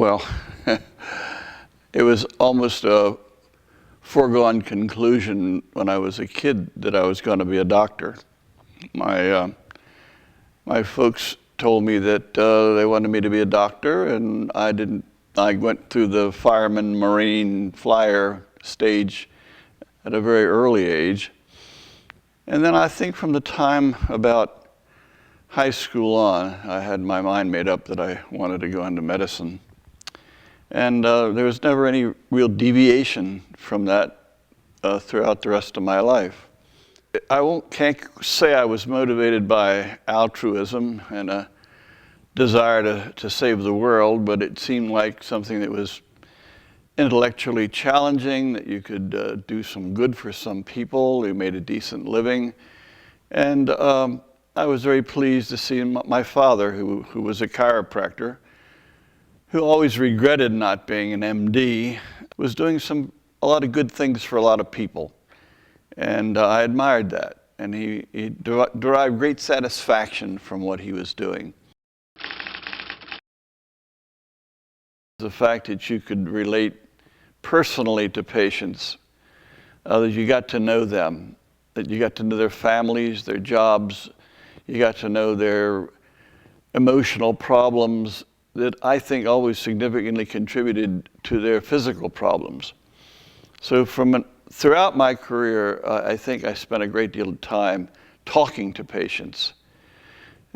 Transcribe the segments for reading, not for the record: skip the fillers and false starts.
Well, it was almost a foregone conclusion when I was a kid that I was going to be a doctor. My folks told me that they wanted me to be a doctor, and I didn't. I went through the fireman, marine, flyer stage at a very early age. And then I think from the time about high school on, I had my mind made up that I wanted to go into medicine. And there was never any real deviation from that throughout the rest of my life. Can't say I was motivated by altruism and a desire to save the world, but it seemed like something that was intellectually challenging, that you could do some good for some people who made a decent living. And I was very pleased to see my father, who was a chiropractor, who always regretted not being an MD, was doing a lot of good things for a lot of people. And I admired that. And he derived great satisfaction from what he was doing. The fact that you could relate personally to patients, that you got to know them, that you got to know their families, their jobs, you got to know their emotional problems, that I think always significantly contributed to their physical problems. So throughout my career, I think I spent a great deal of time talking to patients.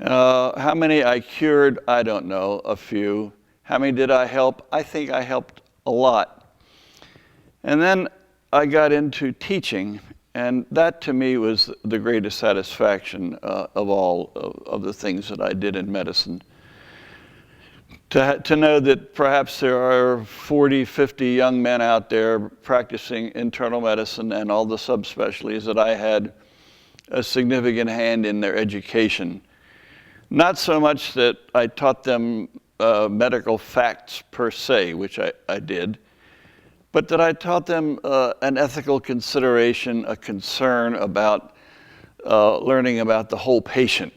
How many I cured, I don't know, a few. How many did I help? I think I helped a lot. And then I got into teaching, and that to me was the greatest satisfaction of all of the things that I did in medicine. To know that perhaps there are 40, 50 young men out there practicing internal medicine and all the subspecialties, that I had a significant hand in their education. Not so much that I taught them medical facts per se, which I did, but that I taught them an ethical consideration, a concern about learning about the whole patient.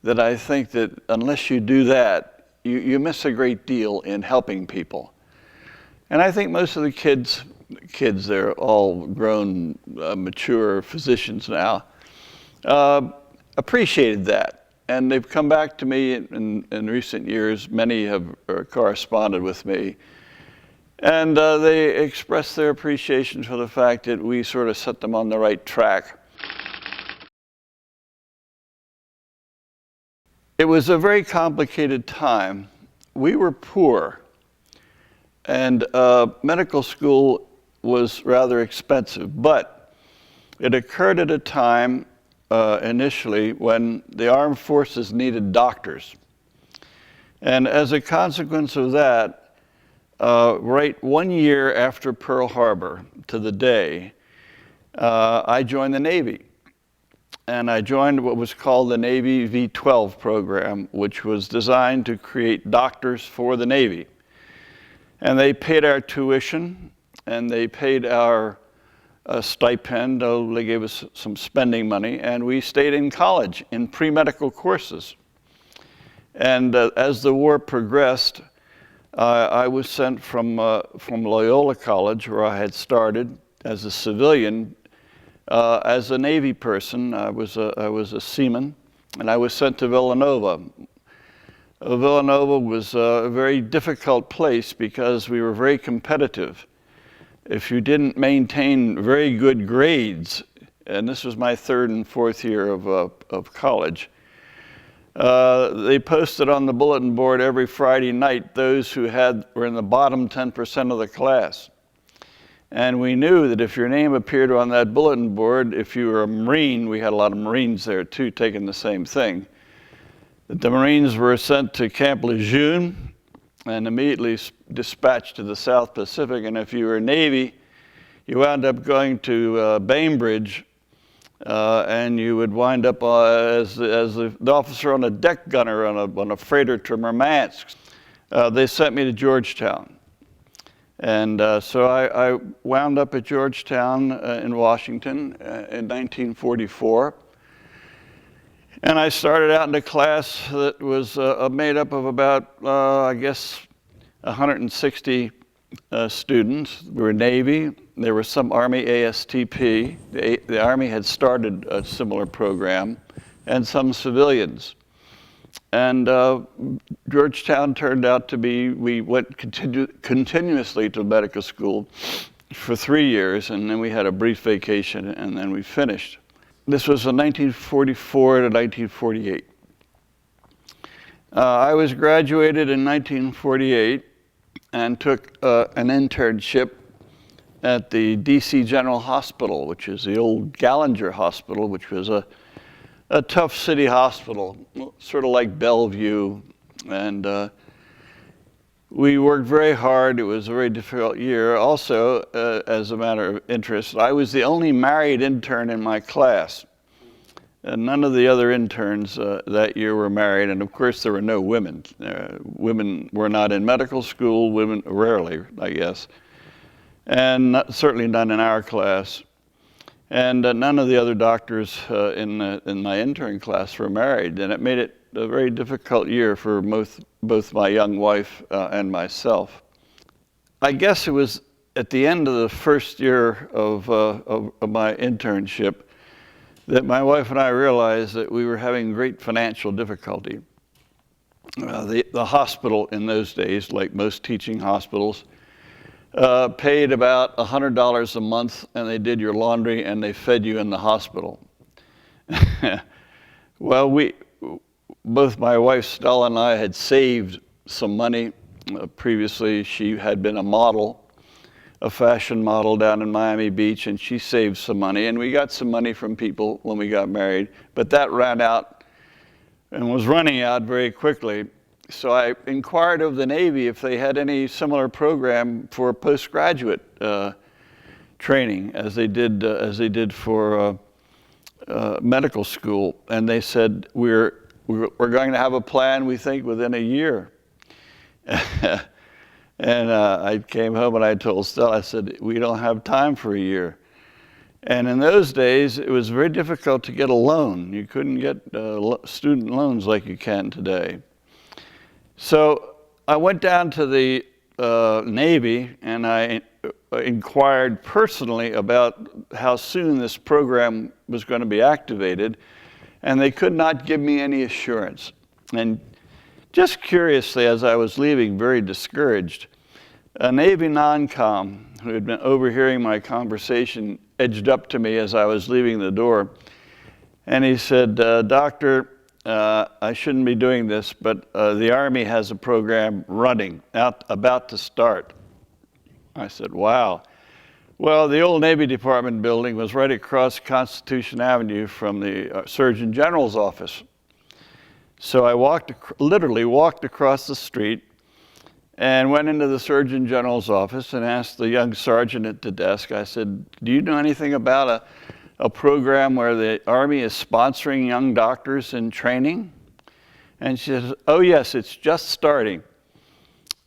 That I think that unless you do that, you miss a great deal in helping people. And I think most of the kids, they're all grown, mature physicians now, appreciated that. And they've come back to me in recent years. Many have corresponded with me. And they express their appreciation for the fact that we sort of set them on the right track. It was a very complicated time. We were poor, and medical school was rather expensive, but it occurred at a time initially when the armed forces needed doctors. And as a consequence of that, right 1 year after Pearl Harbor, to the day, I joined the Navy. And I joined what was called the Navy V-12 program, which was designed to create doctors for the Navy. And they paid our tuition, and they paid our stipend. They gave us some spending money, and we stayed in college in pre-medical courses. And as the war progressed, I was sent from Loyola College, where I had started as a civilian. As a Navy person, I was a seaman, and I was sent to Villanova. Villanova was a very difficult place because we were very competitive. If you didn't maintain very good grades, and this was my third and fourth year of college, they posted on the bulletin board every Friday night those who were in the bottom 10% of the class. And we knew that if your name appeared on that bulletin board, if you were a Marine, we had a lot of Marines there too, taking the same thing, that the Marines were sent to Camp Lejeune and immediately dispatched to the South Pacific. And if you were Navy, you wound up going to Bainbridge, and you would wind up as the officer on a deck gunner on a freighter to Murmansk. They sent me to Georgetown. And so I wound up at Georgetown in Washington in 1944. And I started out in a class that was made up of about, I guess, 160 students. We were Navy. There was some Army ASTP. The Army had started a similar program, and some civilians. And Georgetown turned out to be, we went continuously to medical school for 3 years, and then we had a brief vacation, and then we finished. This was in 1944 to 1948. I was graduated in 1948 and took an internship at the DC General Hospital, which is the old Gallinger Hospital, which was a tough city hospital, sort of like Bellevue. And we worked very hard. It was a very difficult year. Also, as a matter of interest, I was the only married intern in my class. And none of the other interns that year were married, and of course there were no women. Women were not in medical school, women rarely, I guess, and certainly none in our class. And none of the other doctors in my intern class were married, and it made it a very difficult year for both my young wife and myself. I guess it was at the end of the first year of my internship that my wife and I realized that we were having great financial difficulty. The hospital in those days, like most teaching hospitals, paid about $100 a month, and they did your laundry and they fed you in the hospital. Well, both my wife Stella and I had saved some money. Previously, she had been a fashion model down in Miami Beach, and she saved some money, and we got some money from people when we got married, but that ran out and was running out very quickly. So I inquired of the Navy if they had any similar program for postgraduate training as they did for medical school, and they said we're going to have a plan, we think, within a year. And I came home and I told Stella, I said, we don't have time for a year. And in those days, it was very difficult to get a loan. You couldn't get student loans like you can today. So I went down to the Navy and I inquired personally about how soon this program was going to be activated, and they could not give me any assurance. And just curiously, as I was leaving, very discouraged, a Navy non-com who had been overhearing my conversation edged up to me as I was leaving the door, and he said, Doctor, I shouldn't be doing this, but the Army has a program running, about to start. I said, wow. Well, the old Navy Department building was right across Constitution Avenue from the Surgeon General's office. So I literally walked across the street and went into the Surgeon General's office and asked the young sergeant at the desk, I said, do you know anything about a program where the Army is sponsoring young doctors in training? And she says, oh yes, it's just starting.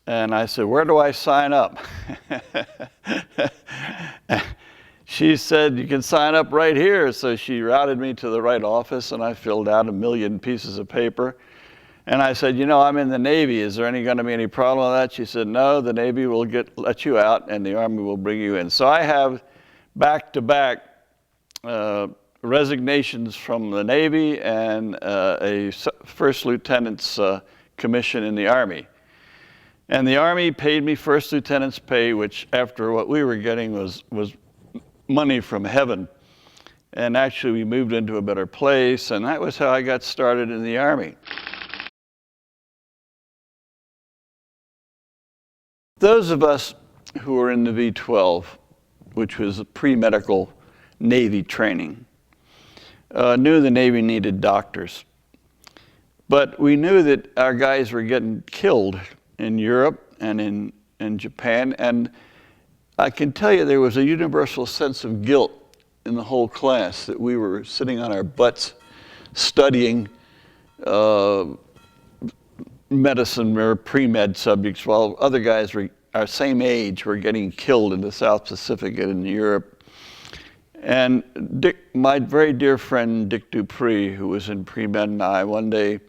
And I said, where do I sign up? She said, you can sign up right here. So she routed me to the right office, and I filled out 1 million pieces of paper. And I said, you know, I'm in the Navy. Is there going to be any problem with that? She said, no, the Navy will let you out, and the Army will bring you in. So I have back-to-back resignations from the Navy and a first lieutenant's commission in the Army. And the Army paid me first lieutenant's pay, which after what we were getting was money from heaven. And actually we moved into a better place, and that was how I got started in the Army. Those of us who were in the V-12, which was pre-medical Navy training, knew the Navy needed doctors. But we knew that our guys were getting killed in Europe and in Japan, and I can tell you there was a universal sense of guilt in the whole class that we were sitting on our butts studying medicine or pre-med subjects while other guys our same age were getting killed in the South Pacific and in Europe. And my very dear friend Dick Dupree, who was in pre-med, and I one day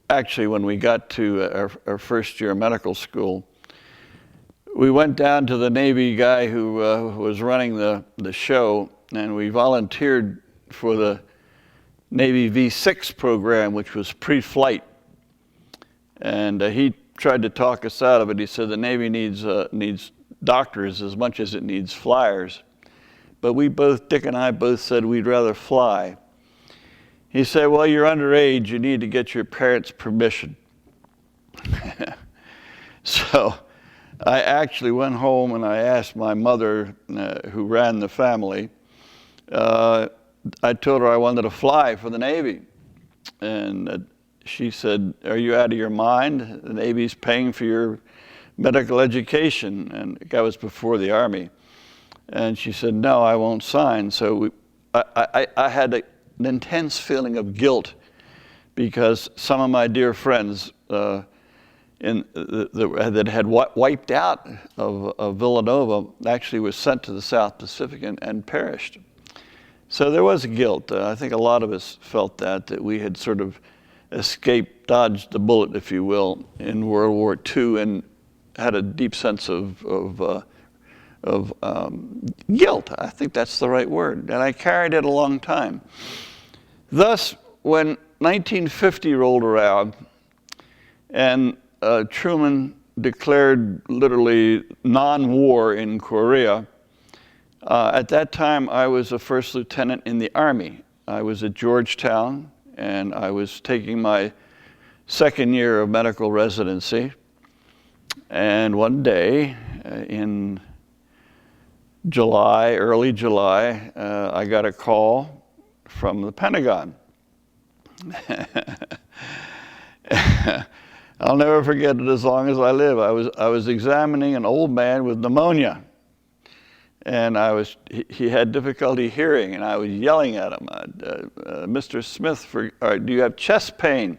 actually, when we got to our first year of medical school, we went down to the Navy guy who was running the show, and we volunteered for the Navy V6 program, which was pre-flight. And he tried to talk us out of it. He said the Navy needs doctors as much as it needs flyers. But Dick and I both said we'd rather fly. He said, well, you're underage, you need to get your parents' permission. So I actually went home and I asked my mother, who ran the family, I told her I wanted to fly for the Navy. And she said, are you out of your mind? The Navy's paying for your medical education. And that was before the Army. And she said, no, I won't sign. So I had an intense feeling of guilt because some of my dear friends that had wiped out of Villanova actually was sent to the South Pacific and perished. So there was guilt. I think a lot of us felt that we had sort of escaped, dodged the bullet, if you will, in World War II and had a deep sense of guilt. I think that's the right word. And I carried it a long time. Thus, when 1950 rolled around and Truman declared literally non-war in Korea, at that time I was a first lieutenant in the Army. I was at Georgetown and I was taking my second year of medical residency. And one day in July, early July, I got a call from the Pentagon. I'll never forget it as long as I live. I was examining an old man with pneumonia, and he had difficulty hearing, and I was yelling at him, Mr. Smith, do you have chest pain?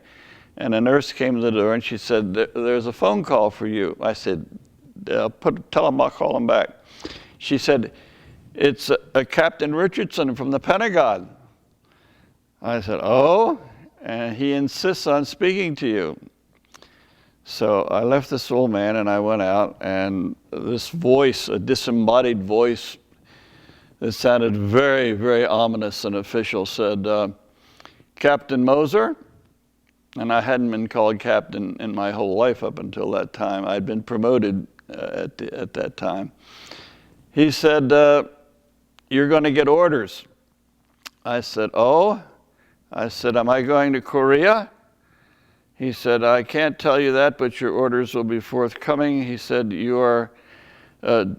And a nurse came to the door and she said, there's a phone call for you. I said, tell him I'll call him back. She said, it's Captain Richardson from the Pentagon. I said, oh? And he insists on speaking to you. So I left this old man and I went out, and this voice, a disembodied voice that sounded very, very ominous and official, said, Captain Moser? And I hadn't been called captain in my whole life up until that time. I'd been promoted at that time. He said, you're going to get orders. I said, oh? I said, am I going to Korea? He said, I can't tell you that, but your orders will be forthcoming. He said, you are to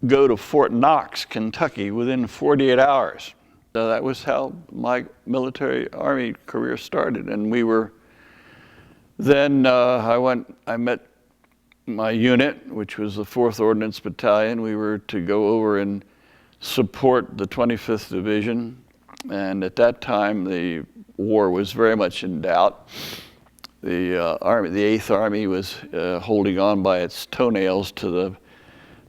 go to Fort Knox, Kentucky, within 48 hours. So that was how my military Army career started. And we were, then I met my unit, which was the 4th Ordnance Battalion. We were to go over and support the 25th Division. And at that time, the war was very much in doubt. The 8th Army was holding on by its toenails to the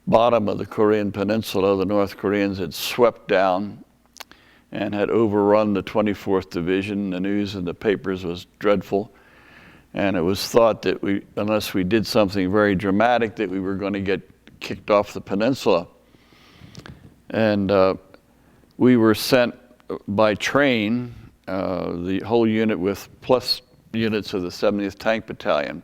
bottom of the Korean Peninsula. The North Koreans had swept down and had overrun the 24th Division. The news in the papers was dreadful. And it was thought that unless we did something very dramatic, that we were going to get kicked off the peninsula. And we were sent by train, the whole unit with plus units of the 70th Tank Battalion,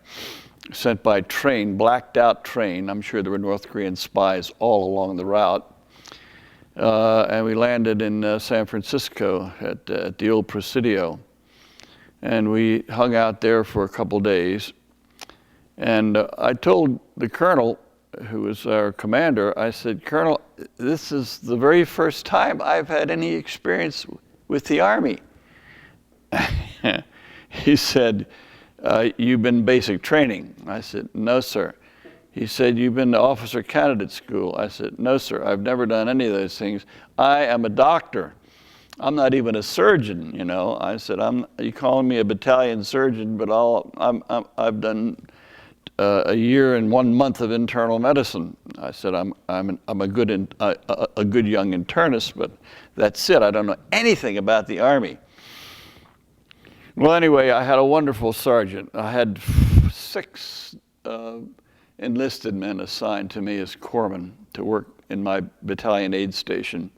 sent by train, blacked out train. I'm sure there were North Korean spies all along the route. And we landed in San Francisco at the old Presidio. And we hung out there for a couple days. And I told the colonel, who was our commander, I said, Colonel, this is the very first time I've had any experience with the Army. He said, you've been basic training. I said, no, sir. He said, you've been to officer candidate school. I said, no, sir, I've never done any of those things. I am a doctor. I'm not even a surgeon, you know. I said, you calling me a battalion surgeon, but I've done a year and 1 month of internal medicine. I said, I'm a good young internist, but that's it. I don't know anything about the Army. Well, anyway, I had a wonderful sergeant. I had 6 enlisted men assigned to me as corpsmen to work in my battalion aid station.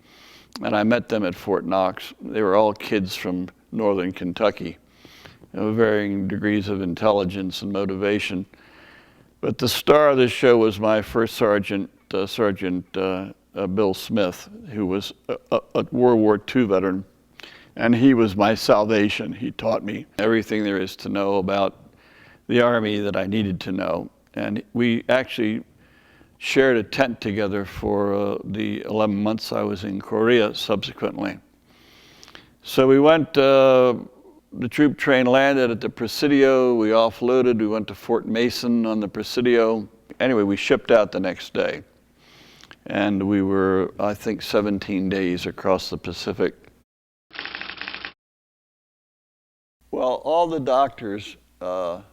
And I met them at Fort Knox. They were all kids from northern Kentucky, varying degrees of intelligence and motivation. But the star of the show was my first sergeant, Sergeant Bill Smith, who was a World War II veteran. And he was my salvation. He taught me everything there is to know about the Army that I needed to know. And we actually shared a tent together for the 11 months I was in Korea subsequently. So we went, the troop train landed at the Presidio, we offloaded, we went to Fort Mason on the Presidio. Anyway, we shipped out the next day. And we were, I think, 17 days across the Pacific. Well, all the doctors, there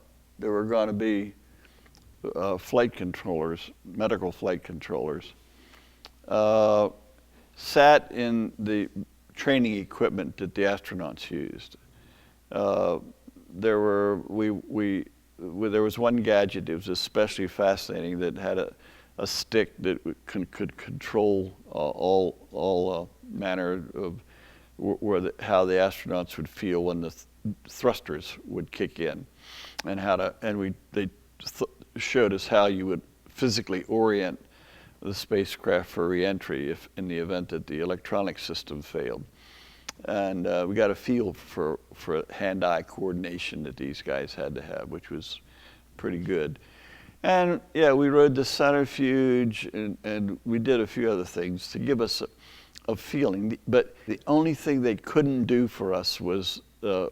were going to be flight controllers, medical flight controllers, sat in the training equipment that the astronauts used. There was one gadget, it was especially fascinating, that had a stick that could control all manner of how the astronauts would feel when the thrusters would kick in, and they showed us how you would physically orient the spacecraft for reentry if in the event that the electronic system failed. And we got a feel for hand-eye coordination that these guys had to have, which was pretty good. And yeah, we rode the centrifuge, and we did a few other things to give us a feeling. But the only thing they couldn't do for us was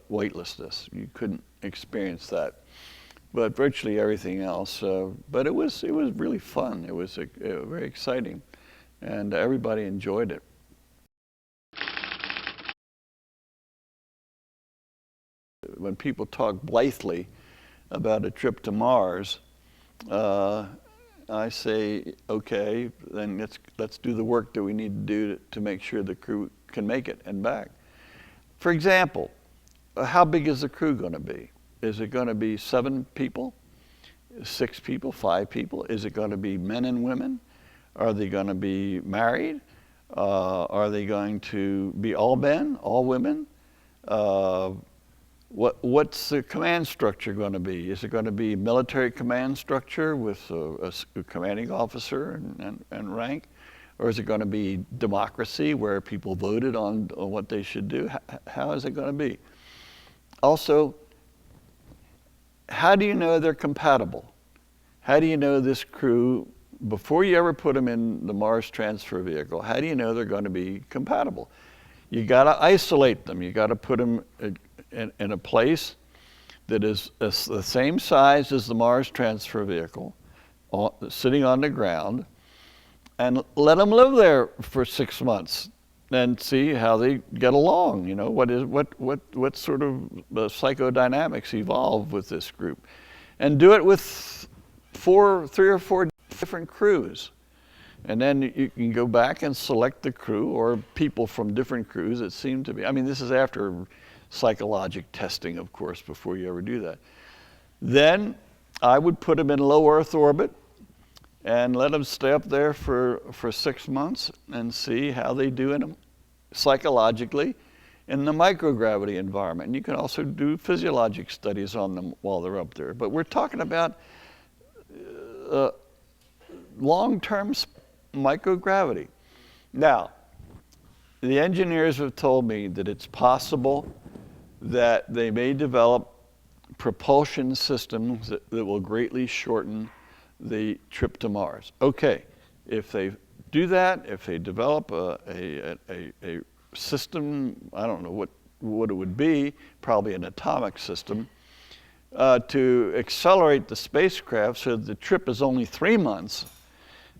weightlessness. You couldn't experience that. But virtually everything else. But it was really fun. It was very exciting, and everybody enjoyed it. When people talk blithely about a trip to Mars, I say, okay, then let's do the work that we need to do to make sure the crew can make it and back. For example, how big is the crew going to be? Is it going to be 7 people, 6 people, 5 people? Is it going to be men and women? Are they going to be married? Are they going to be all men, all women? What's the command structure going to be? Is it going to be military command structure with a commanding officer and rank? Or is it going to be democracy where people voted on what they should do? How is it going to be? Also, how do you know they're compatible? How do you know this crew, before you ever put them in the Mars transfer vehicle, how do you know they're going to be compatible? You got to isolate them. You got to put them in a place that is the same size as the Mars transfer vehicle, sitting on the ground, and let them live there for 6 months and see how they get along. You know, what sort of psychodynamics evolve with this group, and do it with 3 or 4 different crews. And then you can go back and select the crew or people from different crews that seem to be, I mean, this is after psychologic testing, of course, before you ever do that. Then I would put them in low Earth orbit and let them stay up there for 6 months and see how they do psychologically in the microgravity environment. And you can also do physiologic studies on them while they're up there. But we're talking about long-term microgravity. Now, the engineers have told me that it's possible that they may develop propulsion systems that will greatly shorten the trip to Mars. Okay, if they do that, if they develop a system, I don't know what it would be, probably an atomic system, to accelerate the spacecraft so that the trip is only 3 months,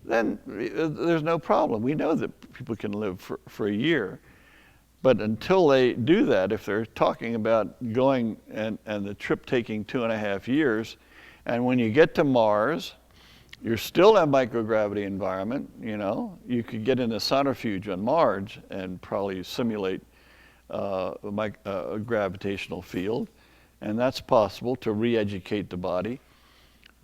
then there's no problem. We know that people can live for a year. But until they do that, if they're talking about going and the trip taking 2.5 years, and when you get to Mars, you're still in a microgravity environment, you know. You could get in a centrifuge on Mars and probably simulate a gravitational field. and that's possible to re-educate the body.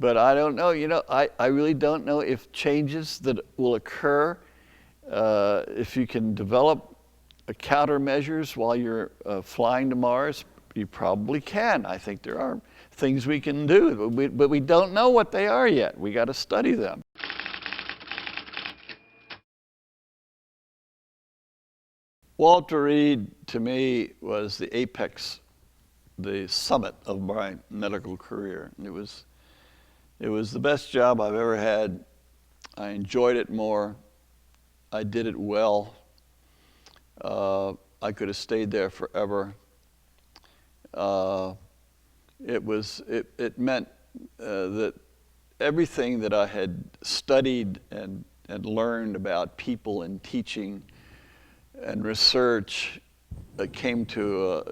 But I don't know, I really don't know if changes that will occur, if you can develop countermeasures while you're flying to Mars. You probably can. I think there are things we can do, but we don't know what they are yet. We got to study them. Walter Reed, to me, was the apex, the summit of my medical career. It was the best job I've ever had. I enjoyed it more. I did it well. I could have stayed there forever. It meant that everything that I had studied and learned about people and teaching and research came to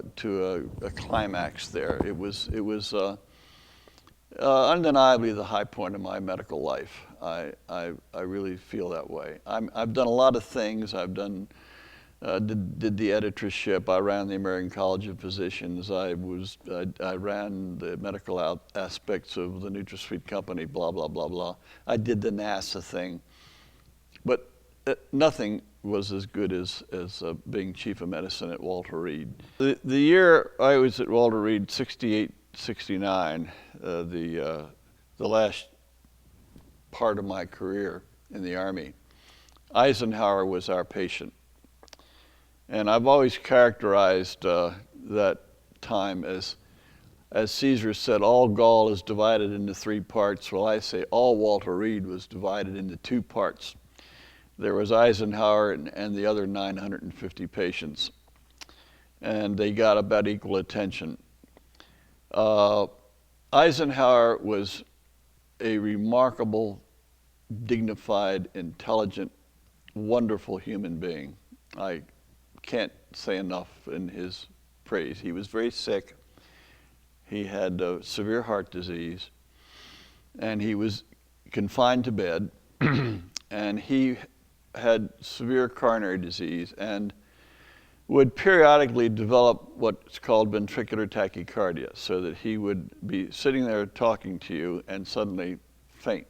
a climax there. It was undeniably the high point of my medical life. I really feel that way. I've done a lot of things. I've done did the editorship. I ran the American College of Physicians. I ran the medical aspects of the NutraSweet company. Blah blah blah blah. I did the NASA thing, but nothing was as good as being chief of medicine at Walter Reed. The year I was at Walter Reed, 68, 69, the last part of my career in the Army, Eisenhower was our patient. And I've always characterized that time as Caesar said, all Gaul is divided into 3 parts. Well, I say all Walter Reed was divided into 2 parts. There was Eisenhower and the other 950 patients. And they got about equal attention. Eisenhower was a remarkable, dignified, intelligent, wonderful human being. I can't say enough in his praise. He was very sick. He had severe heart disease, and he was confined to bed, and he had severe coronary disease and would periodically develop what's called ventricular tachycardia, so that he would be sitting there talking to you and suddenly faint.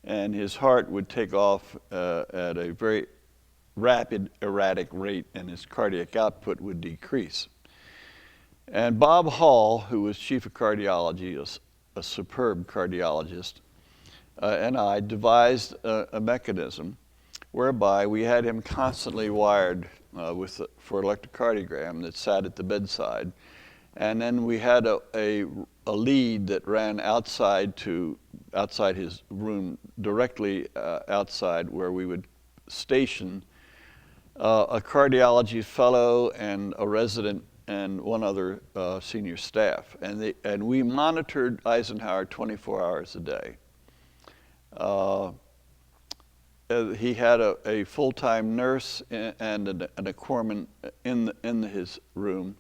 And his heart would take off at a very rapid, erratic rate, and his cardiac output would decrease. And Bob Hall, who was chief of cardiology, a superb cardiologist, and I devised a mechanism whereby we had him constantly wired for electrocardiogram that sat at the bedside. And then we had a lead that ran outside his room, directly outside, where we would station a cardiology fellow and a resident and one other senior staff. And we monitored Eisenhower 24 hours a day. He had a full-time nurse and a corpsman in his room.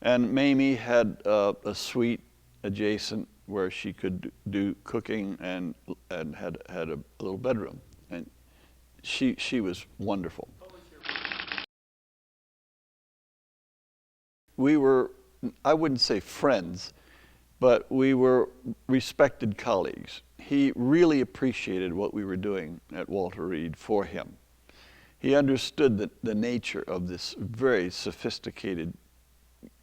And Mamie had a suite adjacent where she could do cooking and had a little bedroom. And she was wonderful. We were, I wouldn't say friends, but we were respected colleagues. He really appreciated what we were doing at Walter Reed for him. He understood the nature of this very sophisticated.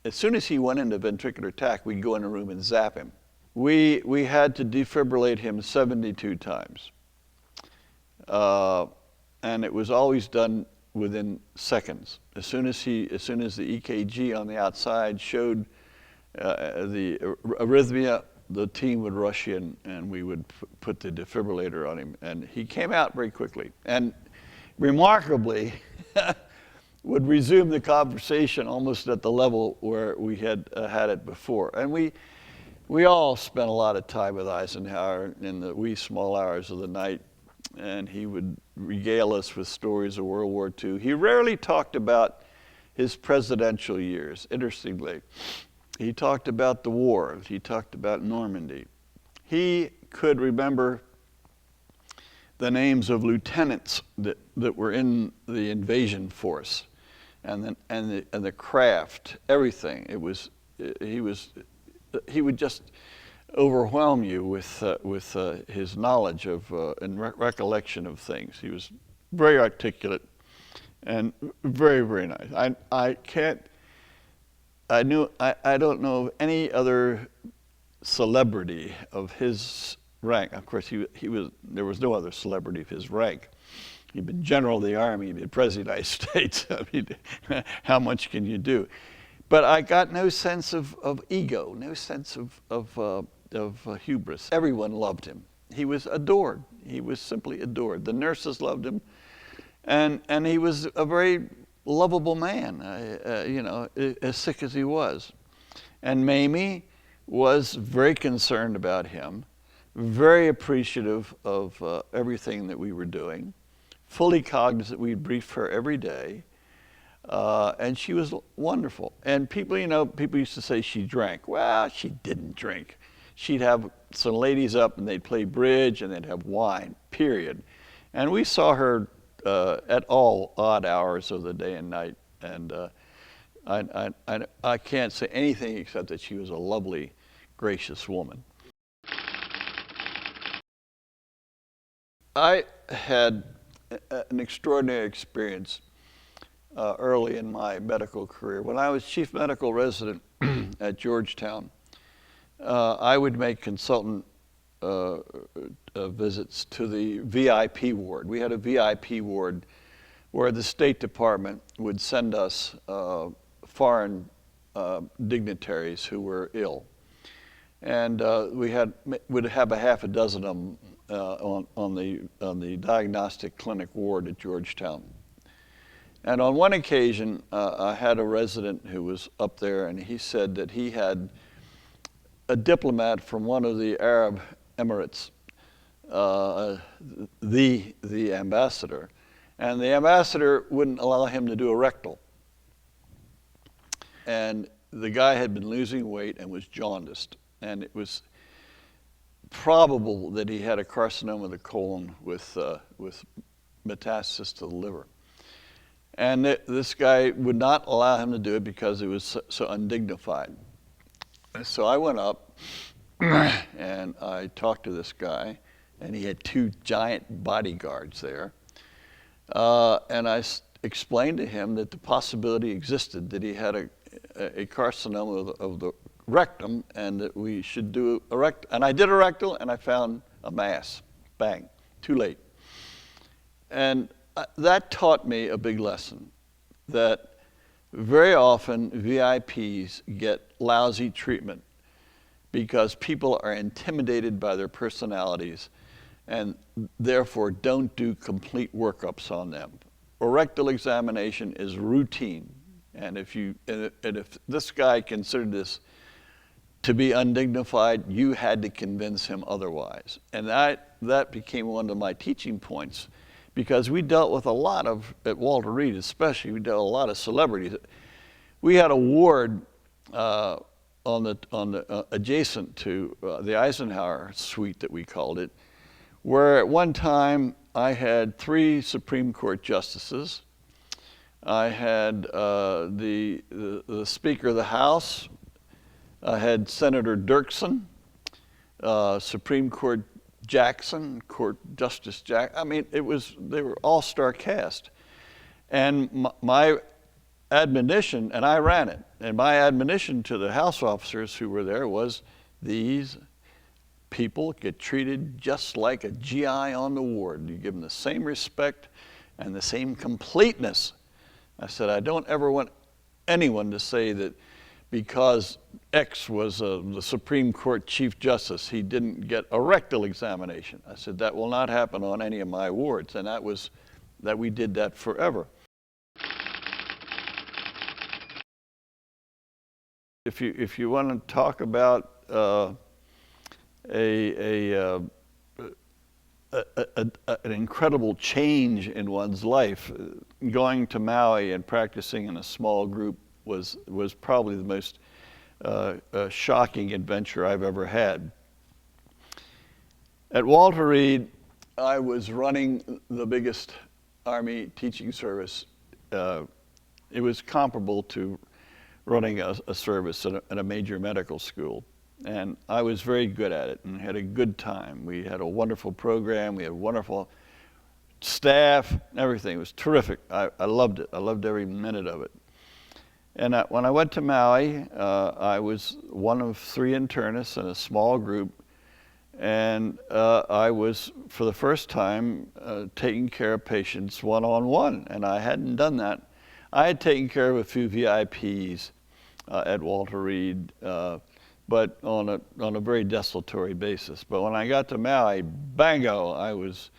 As soon as he went into ventricular tach, we'd go in a room and zap him. We had to defibrillate him 72 times. And it was always done within seconds. As soon as the EKG on the outside showed the arrhythmia, the team would rush in and we would put the defibrillator on him. And he came out very quickly. And remarkably, would resume the conversation almost at the level where we had had it before. And we all spent a lot of time with Eisenhower in the wee small hours of the night, and he would regale us with stories of World War II. He rarely talked about his presidential years, interestingly. He talked about the war. He talked about Normandy. He could remember the names of lieutenants that were in the invasion force, and the craft, everything. It was he would just overwhelm you with his knowledge of and recollection of things. He was very articulate and very, very nice. I don't know of any other celebrity of his rank. Of course, there was no other celebrity of his rank. He'd been general of the Army, he'd been president of the United States. I mean, how much can you do? But I got no sense of ego, no sense of hubris. Everyone loved him. He was adored. He was simply adored. The nurses loved him, and he was a very lovable man, as sick as he was. And Mamie was very concerned about him, very appreciative of everything that we were doing, fully cognizant. We briefed her every day, and she was wonderful. And people used to say she drank. Well, she didn't drink. She'd have some ladies up, and they'd play bridge, and they'd have wine, period. And we saw her at all odd hours of the day and night, and I can't say anything except that she was a lovely, gracious woman. I had an extraordinary experience early in my medical career. When I was chief medical resident at Georgetown, I would make consultant visits to the VIP ward. We had a VIP ward where the State Department would send us foreign dignitaries who were ill. And we would have a half a dozen of them on the diagnostic clinic ward at Georgetown. And on one occasion, I had a resident who was up there, and he said that he had a diplomat from one of the Arab Emirates, the ambassador, and the ambassador wouldn't allow him to do a rectal. And the guy had been losing weight and was jaundiced, and it was probable that he had a carcinoma of the colon with metastasis to the liver. And this guy would not allow him to do it because it was so undignified. So I went up and I talked to this guy, and he had two giant bodyguards there. And I explained to him that the possibility existed that he had a carcinoma of the rectum, and that we should do a rectal. And I did a rectal, and I found a mass. Bang, too late. And that taught me a big lesson, that very often VIPs get lousy treatment because people are intimidated by their personalities and therefore don't do complete workups on them. A rectal examination is routine, and if this guy considered this to be undignified, you had to convince him otherwise. And that became one of my teaching points, because we dealt with a lot of, at Walter Reed especially, we dealt with a lot of celebrities. We had a ward adjacent to the Eisenhower suite, that we called it, where at one time I had 3 Supreme Court justices. I had the Speaker of the House. I had Senator Dirksen, Supreme Court Jackson, Court Justice Jackson. I mean, they were all-star cast. And my admonition, and I ran it, and my admonition to the House officers who were there was, these people get treated just like a GI on the ward. You give them the same respect and the same completeness. I said, I don't ever want anyone to say that because X was the Supreme Court Chief Justice, he didn't get a rectal examination. I said, that will not happen on any of my wards, and that we did that forever. If you want to talk about an incredible change in one's life, going to Maui and practicing in a small group was probably the most shocking adventure I've ever had. At Walter Reed, I was running the biggest Army teaching service. It was comparable to running a service at a major medical school. And I was very good at it and had a good time. We had a wonderful program. We had wonderful staff, everything. It was terrific. I loved it. I loved every minute of it. And when I went to Maui, I was one of 3 internists in a small group. And I was, for the first time, taking care of patients one-on-one. And I hadn't done that. I had taken care of a few VIPs at Walter Reed, but on a very desultory basis. But when I got to Maui, bango, I was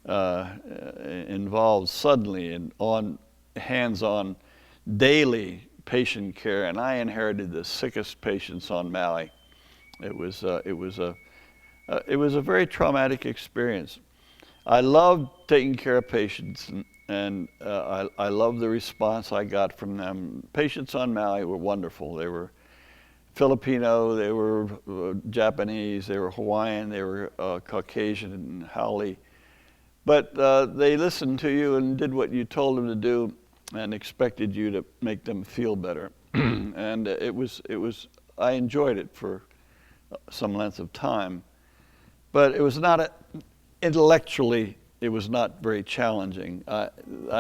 involved suddenly in hands-on daily patient care, and I inherited the sickest patients on Maui. It was a very traumatic experience. I loved taking care of patients, and I loved the response I got from them. Patients on Maui were wonderful. They were Filipino, they were Japanese, they were Hawaiian, they were Caucasian and Haole. But they listened to you and did what you told them to do and expected you to make them feel better. And I enjoyed it for some length of time. But it was not, intellectually, it was not very challenging. I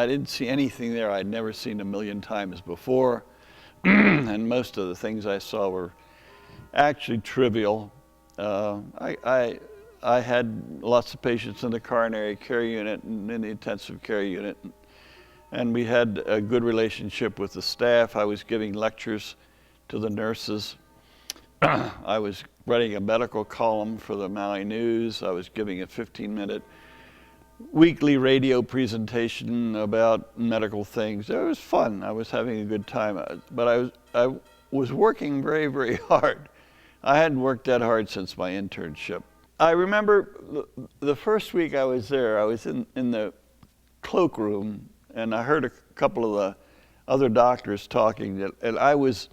didn't see anything there I'd never seen a million times before. And most of the things I saw were actually trivial. I had lots of patients in the coronary care unit and in the intensive care unit. And we had a good relationship with the staff. I was giving lectures to the nurses. I was writing a medical column for the Maui News. I was giving a 15-minute weekly radio presentation about medical things. It was fun. I was having a good time. But I was working very, very hard. I hadn't worked that hard since my internship. I remember the first week I was there, I was in the cloakroom, and I heard a couple of the other doctors talking, and I was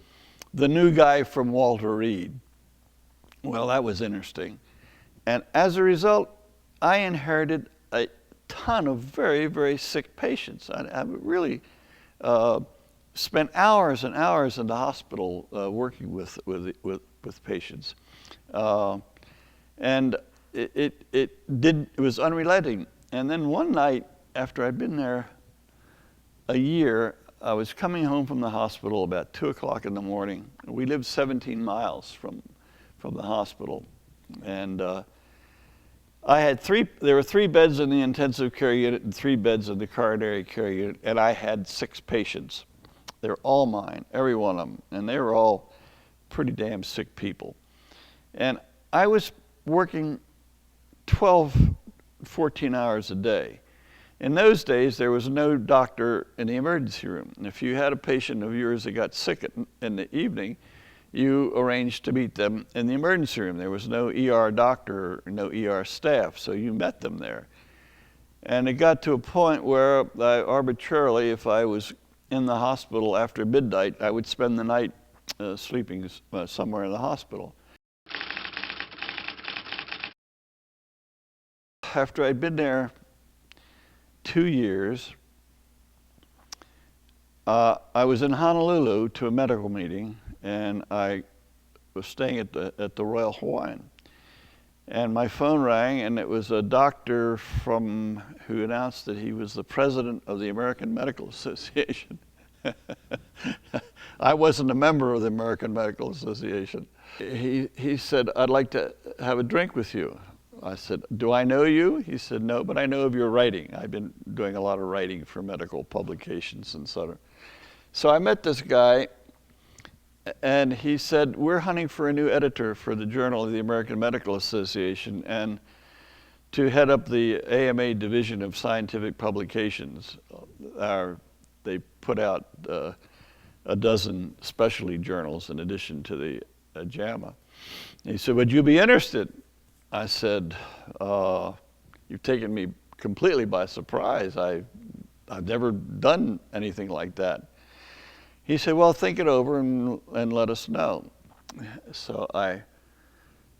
the new guy from Walter Reed. Well, that was interesting. And as a result, I inherited a ton of very, very sick patients. I really spent hours and hours in the hospital working with patients. And it was unrelenting. And then one night, after I'd been there a year, I was coming home from the hospital about 2 o'clock in the morning. We lived 17 miles from the hospital. And there were 3 beds in the intensive care unit and 3 beds in the coronary care unit, and I had 6 patients. They were all mine, every one of them, and they were all pretty damn sick people. And I was working 12, 14 hours a day. In those days, there was no doctor in the emergency room. And if you had a patient of yours that got sick in the evening, you arranged to meet them in the emergency room. There was no ER doctor, no ER staff, so you met them there. And it got to a point where I arbitrarily, if I was in the hospital after midnight, I would spend the night sleeping somewhere in the hospital. After I'd been there 2 years, I was in Honolulu to a medical meeting, and I was staying at the Royal Hawaiian. And my phone rang, and it was a doctor who announced that he was the president of the American Medical Association. I wasn't a member of the American Medical Association. He said, "I'd like to have a drink with you." I said, "Do I know you?" He said, "No, but I know of your writing. I've been doing a lot of writing for medical publications and so on." So I met this guy, and he said, "We're hunting for a new editor for the Journal of the American Medical Association, and to head up the AMA Division of Scientific Publications. They put out a dozen specialty journals in addition to the JAMA." He said, "Would you be interested?" I said, "You've taken me completely by surprise. I've never done anything like that." He said, "Well, think it over and let us know." So I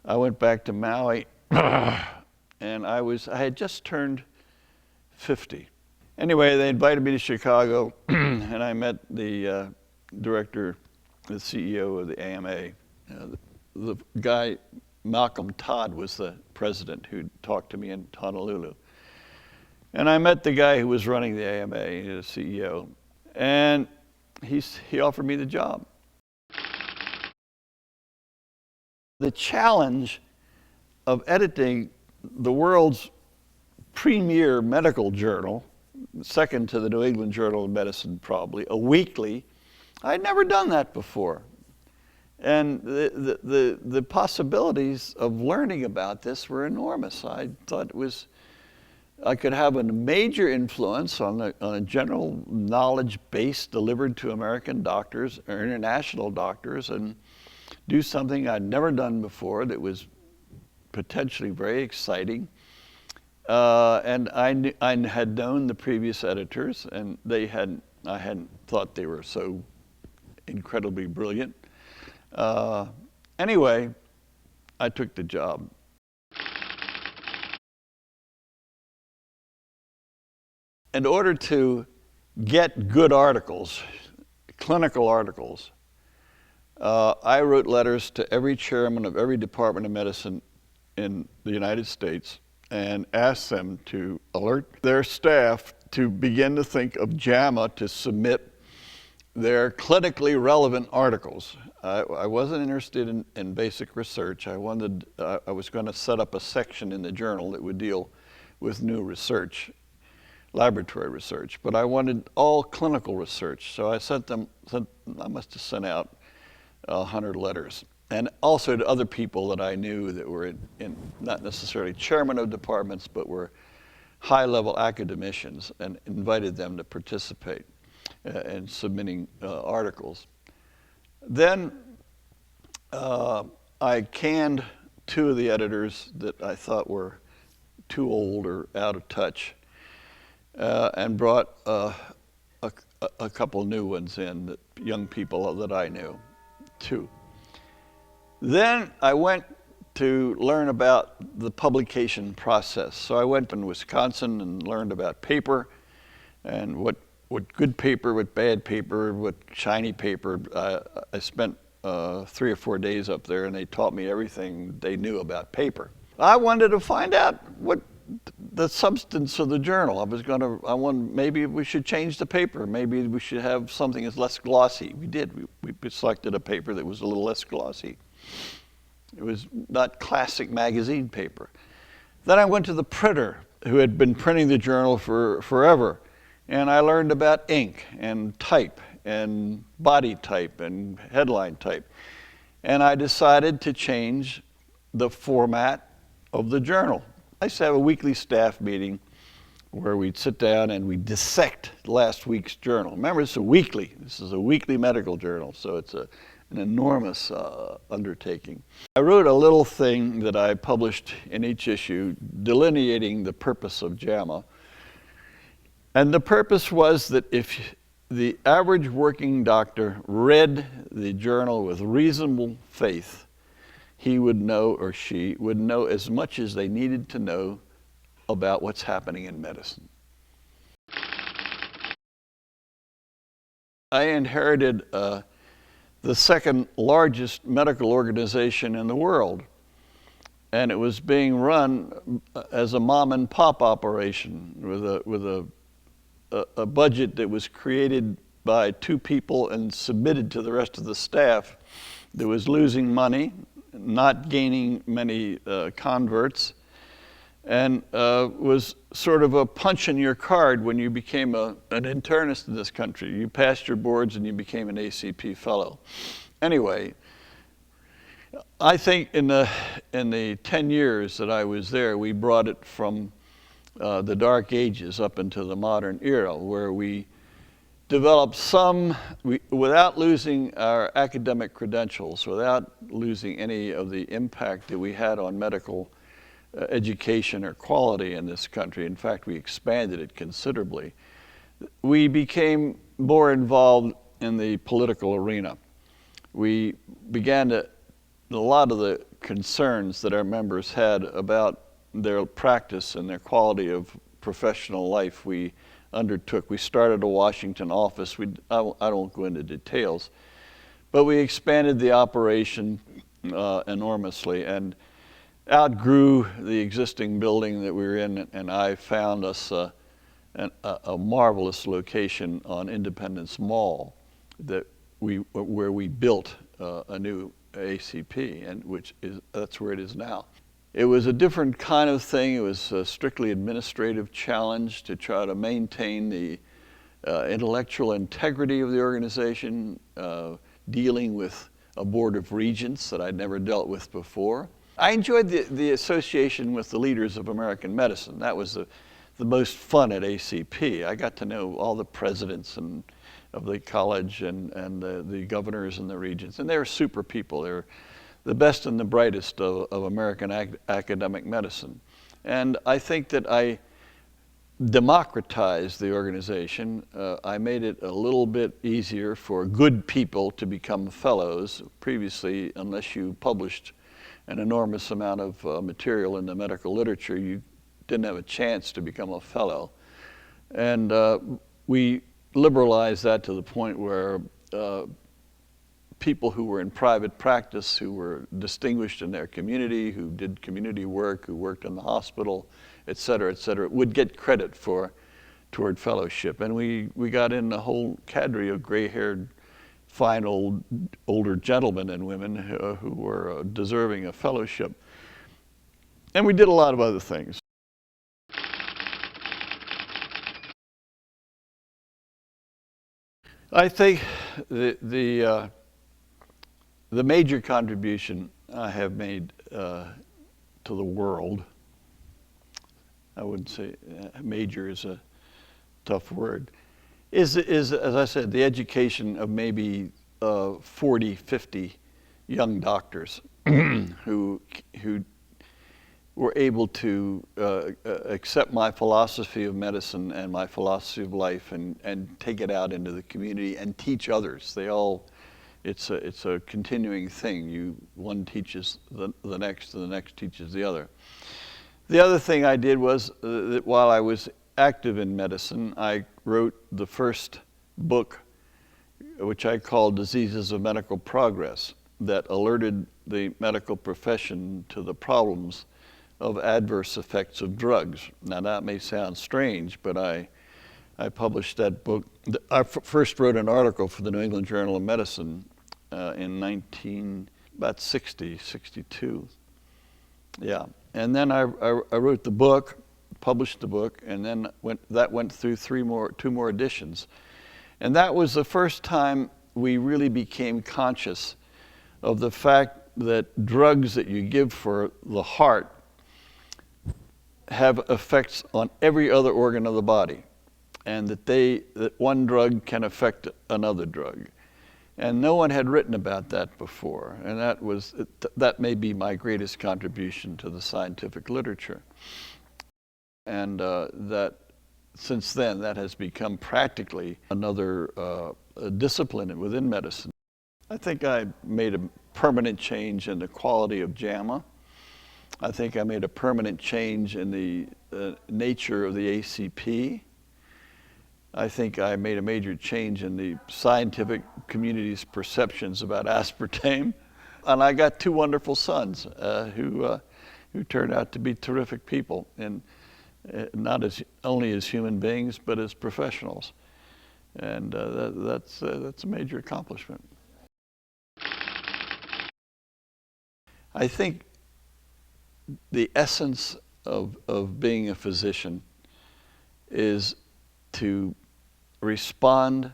went back to Maui, and I had just turned 50. Anyway, they invited me to Chicago, and I met the director the CEO of the AMA. The guy, Malcolm Todd, was the president who talked to me in Honolulu. And I met the guy who was running the AMA, the CEO, and he offered me the job. The challenge of editing the world's premier medical journal, second to the New England Journal of Medicine probably, a weekly, I'd never done that before. And the possibilities of learning about this were enormous. I thought I could have a major influence on a general knowledge base delivered to American doctors or international doctors, and do something I'd never done before that was potentially very exciting. And I had known the previous editors, and I hadn't thought they were so incredibly brilliant. Anyway, I took the job. In order to get good articles, clinical articles, I wrote letters to every chairman of every department of medicine in the United States and asked them to alert their staff to begin to think of JAMA to submit their clinically relevant articles. I wasn't interested in basic research. I was going to set up a section in the journal that would deal with new research, laboratory research, but I wanted all clinical research. So I I must have sent out 100 letters, and also to other people that I knew that were not necessarily chairmen of departments, but were high-level academicians, and invited them to participate in submitting articles. Then I canned 2 of the editors that I thought were too old or out of touch, and brought a couple new ones in, young people that I knew, 2. Then I went to learn about the publication process. So I went to Wisconsin and learned about paper and what good paper, what bad paper, what shiny paper. I spent 3 or 4 days up there, and they taught me everything they knew about paper. I wanted to find out what the substance of the journal. Maybe we should change the paper. Maybe we should have something that's less glossy. We did. We selected a paper that was a little less glossy. It was not classic magazine paper. Then I went to the printer who had been printing the journal for forever, and I learned about ink and type and body type and headline type. And I decided to change the format of the journal. I used to have a weekly staff meeting where we'd sit down and we'd dissect last week's journal. Remember, this is a weekly medical journal, so it's an enormous undertaking. I wrote a little thing that I published in each issue delineating the purpose of JAMA. And the purpose was that if the average working doctor read the journal with reasonable faith, he would know, or she would know, as much as they needed to know about what's happening in medicine. I inherited the second largest medical organization in the world, and it was being run as a mom and pop operation with a budget that was created by 2 people and submitted to the rest of the staff, that was losing money, not gaining many converts, and was sort of a punch in your card when you became an internist in this country. You passed your boards and you became an ACP fellow. Anyway, I think in the 10 years that I was there, we brought it from the Dark Ages up into the modern era, where we developed without losing our academic credentials, without losing any of the impact that we had on medical education or quality in this country. In fact, we expanded it considerably. We became more involved in the political arena. We began a lot of the concerns that our members had about their practice and their quality of professional life we undertook. We started a Washington office. I won't go into details, But we expanded the operation enormously and outgrew the existing building that we were in, and I found us a marvelous location on Independence Mall where we built a new ACP, and that's where it is now. It was a different kind of thing. It was a strictly administrative challenge to try to maintain the intellectual integrity of the organization, dealing with a board of regents that I'd never dealt with before. I enjoyed the association with the leaders of American medicine. That was the most fun at ACP. I got to know all the presidents of the college and the governors and the regents, and they were super people. They were the best and the brightest of American academic medicine. And I think that I democratized the organization. I made it a little bit easier for good people to become fellows. Previously, unless you published an enormous amount of material in the medical literature, you didn't have a chance to become a fellow. And we liberalized that to the point where people who were in private practice, who were distinguished in their community, who did community work, who worked in the hospital, et cetera, would get credit toward fellowship. And we got in a whole cadre of gray-haired, fine older gentlemen and women who were deserving of fellowship. And we did a lot of other things. I think the major contribution I have made to the world, I wouldn't say major is a tough word, is as I said, the education of maybe 40, 50 young doctors who were able to accept my philosophy of medicine and my philosophy of life and take it out into the community and teach others. It's a continuing thing. One teaches the next, and the next teaches the other. The other thing I did was that while I was active in medicine, I wrote the first book, which I called Diseases of Medical Progress, that alerted the medical profession to the problems of adverse effects of drugs. Now that may sound strange, but I published that book. I first wrote an article for the New England Journal of Medicine in about 60, 62. Yeah, and then I wrote the book, published the book, and then that went through two more editions. And that was the first time we really became conscious of the fact that drugs that you give for the heart have effects on every other organ of the body, and that one drug can affect another drug. And no one had written about that before, and that may be my greatest contribution to the scientific literature. And that since then, that has become practically another discipline within medicine. I think I made a permanent change in the quality of JAMA. I think I made a permanent change in the nature of the ACP. I think I made a major change in the scientific community's perceptions about aspartame. And I got two wonderful sons who turned out to be terrific people, and not only as human beings, but as professionals. And that's a major accomplishment. I think the essence of being a physician is to respond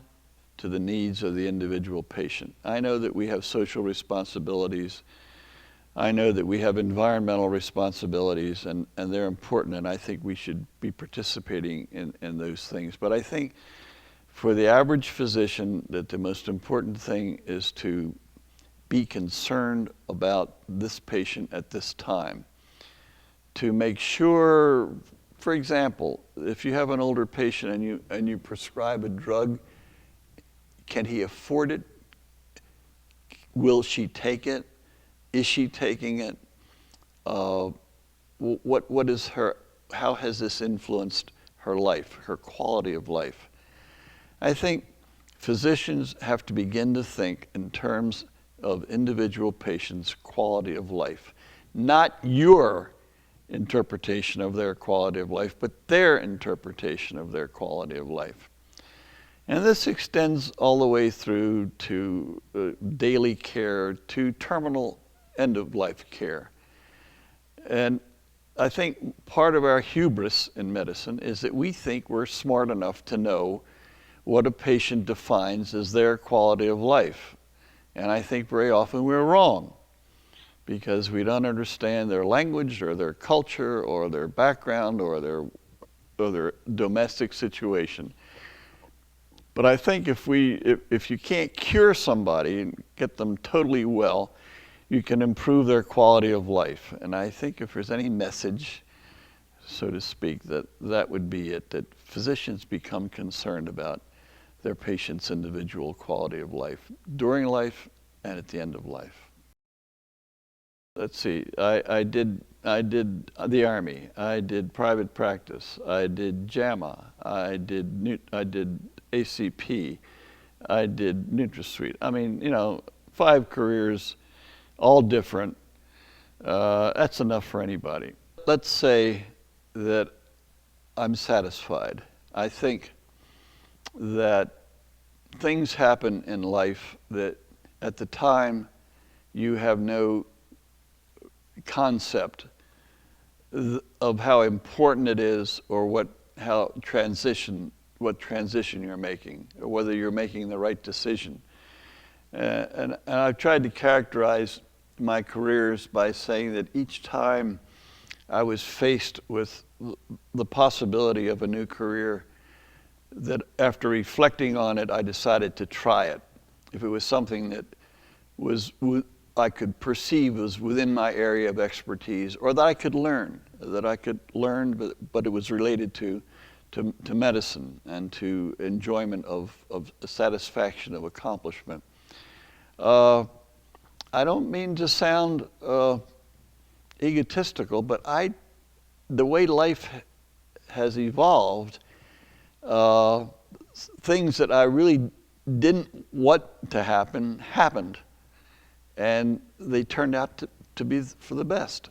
to the needs of the individual patient. I know that we have social responsibilities. I know that we have environmental responsibilities, and they're important, and I think we should be participating in those things. But I think for the average physician that the most important thing is to be concerned about this patient at this time. To make sure, for example, if you have an older patient and you prescribe a drug, can he afford it? Will she take it? Is she taking it? What is how has this influenced her life, her quality of life? I think physicians have to begin to think in terms of individual patients' quality of life, not your interpretation of their quality of life, but their interpretation of their quality of life. And this extends all the way through to daily care, to terminal end-of-life care. And I think part of our hubris in medicine is that we think we're smart enough to know what a patient defines as their quality of life. And I think very often we're wrong, because we don't understand their language or their culture or their background or their domestic situation. But I think if you can't cure somebody and get them totally well, you can improve their quality of life. And I think if there's any message, so to speak, that would be it, that physicians become concerned about their patients' individual quality of life during life and at the end of life. Let's see, I did the Army, I did private practice, I did JAMA, I did ACP, I did NutraSuite. I mean, 5 careers, all different. That's enough for anybody. Let's say that I'm satisfied. I think that things happen in life that at the time you have no concept of how important it is, or what transition you're making, or whether you're making the right decision. And I've tried to characterize my careers by saying that each time I was faced with the possibility of a new career, that after reflecting on it, I decided to try it. If it was something that I could perceive was within my area of expertise, or that I could learn, but it was related to medicine and to enjoyment of satisfaction of accomplishment. I don't mean to sound egotistical, but the way life has evolved, things that I really didn't want to happen, happened. And they turned out to be for the best.